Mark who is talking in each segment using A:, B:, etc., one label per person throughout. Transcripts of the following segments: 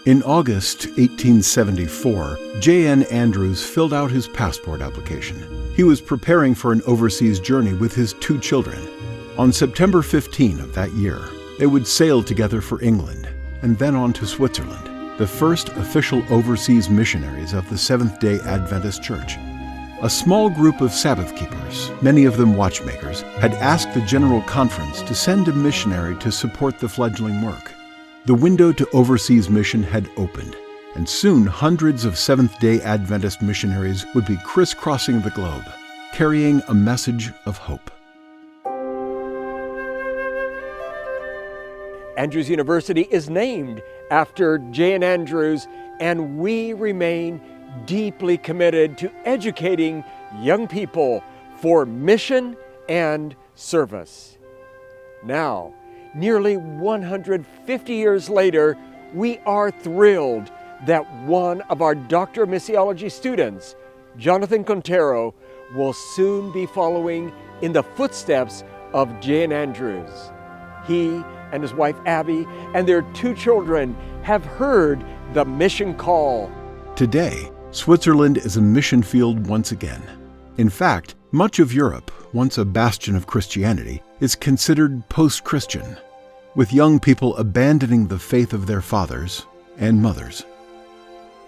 A: In August 1874, J.N. Andrews filled out his passport application. He was preparing for an overseas journey with his 2 children. On September 15 of that year, they would sail together for England and then on to Switzerland, the first official overseas missionaries of the Seventh-day Adventist Church. A small group of Sabbath keepers, many of them watchmakers, had asked the General Conference to send a missionary to support the fledgling work. The window to overseas mission had opened, and soon hundreds of Seventh-day Adventist missionaries would be crisscrossing the globe, carrying a message of hope.
B: Andrews University is named after J.N. Andrews, and we remain deeply committed to educating young people for mission and service. Now, nearly 150 years later, we are thrilled that one of our Doctor of Missiology students, Jonathan Quintero, will soon be following in the footsteps of J.N. Andrews. He and his wife Abby and their 2 children have heard the mission call.
A: Today, Switzerland is a mission field once again. In fact, much of Europe, once a bastion of Christianity, is considered post-Christian, with young people abandoning the faith of their fathers and mothers.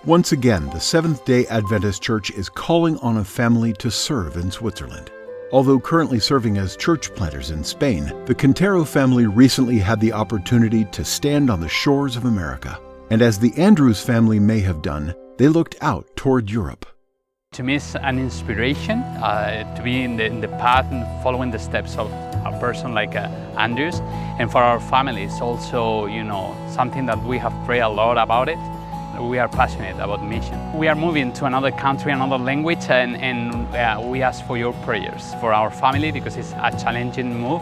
A: Once again, the Seventh-day Adventist Church is calling on a family to serve in Switzerland. Although currently serving as church planters in Spain, the Quintero family recently had the opportunity to stand on the shores of America. And as the Andrews family may have done, they looked out toward Europe.
C: To me, it's an inspiration to be in the path and following the steps of a person like Andrews. And for our family, it's also, something that we have prayed a lot about it. We are passionate about mission. We are moving to another country, another language, and we ask for your prayers for our family because it's a challenging move.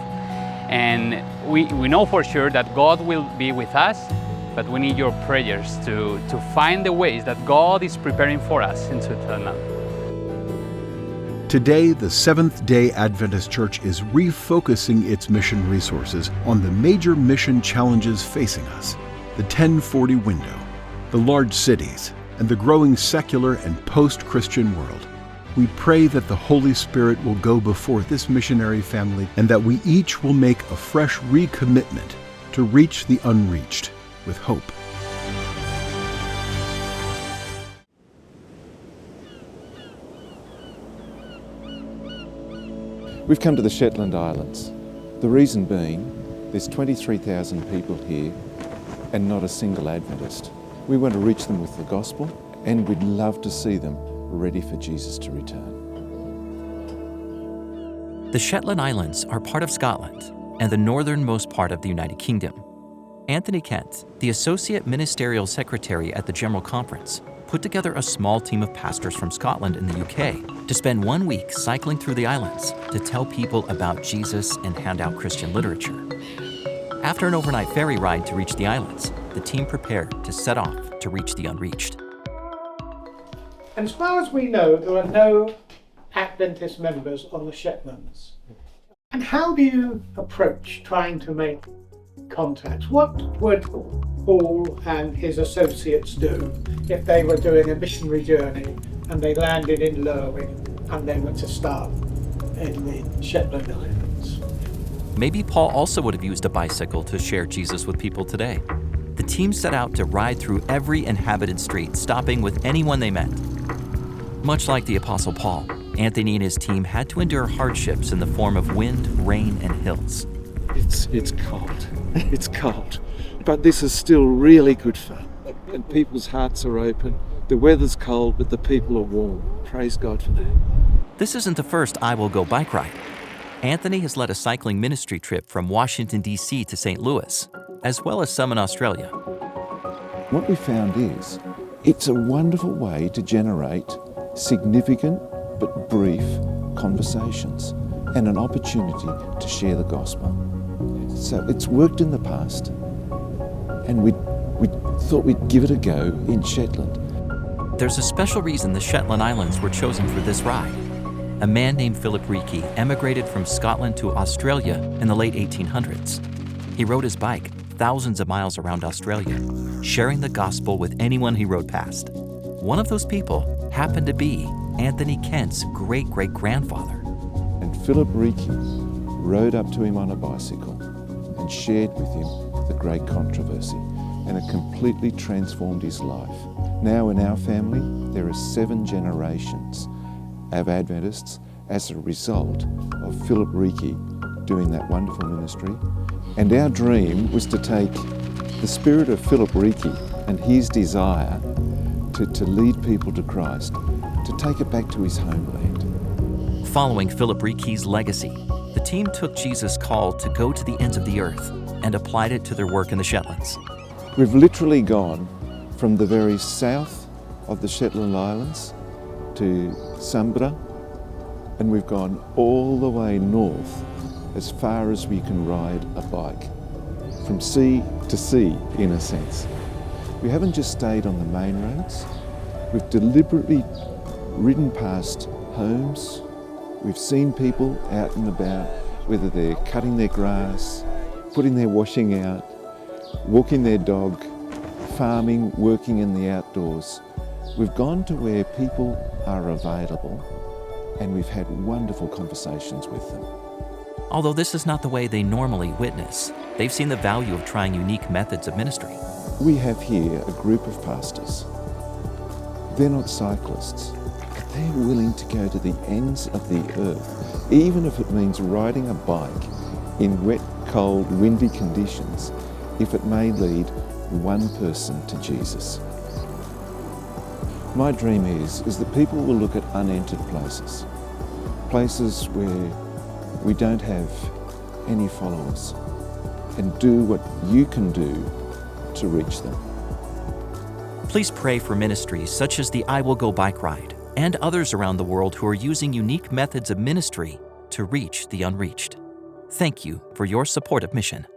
C: And we know for sure that God will be with us, but we need your prayers to find the ways that God is preparing for us in Switzerland.
A: Today, the Seventh-day Adventist Church is refocusing its mission resources on the major mission challenges facing us: the 1040 window, the large cities, and the growing secular and post-Christian world. We pray that the Holy Spirit will go before this missionary family and that we each will make a fresh recommitment to reach the unreached with hope.
D: We've come to the Shetland Islands. The reason being, there's 23,000 people here and not a single Adventist. We want to reach them with the gospel, and we'd love to see them ready for Jesus to return.
E: The Shetland Islands are part of Scotland and the northernmost part of the United Kingdom. Anthony Kent, the Associate Ministerial Secretary at the General Conference, put together a small team of pastors from Scotland and the UK to spend 1 week cycling through the islands to tell people about Jesus and hand out Christian literature. After an overnight ferry ride to reach the islands, the team prepared to set off to reach the unreached.
F: And as far as we know, there are no Adventist members on the Shetlands. And how do you approach trying to make contacts? What would Paul and his associates do if they were doing a missionary journey and they landed in Lerwick and they were to start in the Shetland Islands?
E: Maybe Paul also would have used a bicycle to share Jesus with people today. The team set out to ride through every inhabited street, stopping with anyone they met. Much like the Apostle Paul, Anthony and his team had to endure hardships in the form of wind, rain, and hills.
D: It's cold. It's cold. But this is still really good fun. And people's hearts are open. The weather's cold, but the people are warm. Praise God for that.
E: This isn't the first I Will Go bike ride. Anthony has led a cycling ministry trip from Washington, D.C. to St. Louis, as well as some in Australia.
D: What we found is, it's a wonderful way to generate significant but brief conversations and an opportunity to share the gospel. So it's worked in the past, and we thought we'd give it a go in Shetland.
E: There's a special reason the Shetland Islands were chosen for this ride. A man named Philip Reiki emigrated from Scotland to Australia in the late 1800s. He rode his bike thousands of miles around Australia, sharing the gospel with anyone he rode past. One of those people happened to be Anthony Kent's great-great-grandfather.
D: And Philip Ricci rode up to him on a bicycle and shared with him the great controversy, and it completely transformed his life. Now in our family, there are 7 generations of Adventists as a result of Philip Ricci doing that wonderful ministry. And our dream was to take the spirit of Philip Ricci and his desire to lead people to Christ, to take it back to his homeland.
E: Following Philip Ricci's legacy, the team took Jesus' call to go to the ends of the earth and applied it to their work in the Shetlands.
D: We've literally gone from the very south of the Shetland Islands to Sambra, and we've gone all the way north as far as we can ride a bike, from sea to sea in a sense. We haven't just stayed on the main roads, we've deliberately ridden past homes, we've seen people out and about, whether they're cutting their grass, putting their washing out, walking their dog, farming, working in the outdoors. We've gone to where people are available, and we've had wonderful conversations with them.
E: Although this is not the way they normally witness, they've seen the value of trying unique methods of ministry.
D: We have here a group of pastors. They're not cyclists, but they're willing to go to the ends of the earth, even if it means riding a bike in wet, cold, windy conditions, if it may lead one person to Jesus. My dream is that people will look at unentered places, places where we don't have any followers, and do what you can do to reach them.
E: Please pray for ministries such as the I Will Go bike ride and others around the world who are using unique methods of ministry to reach the unreached. Thank you for your support of mission.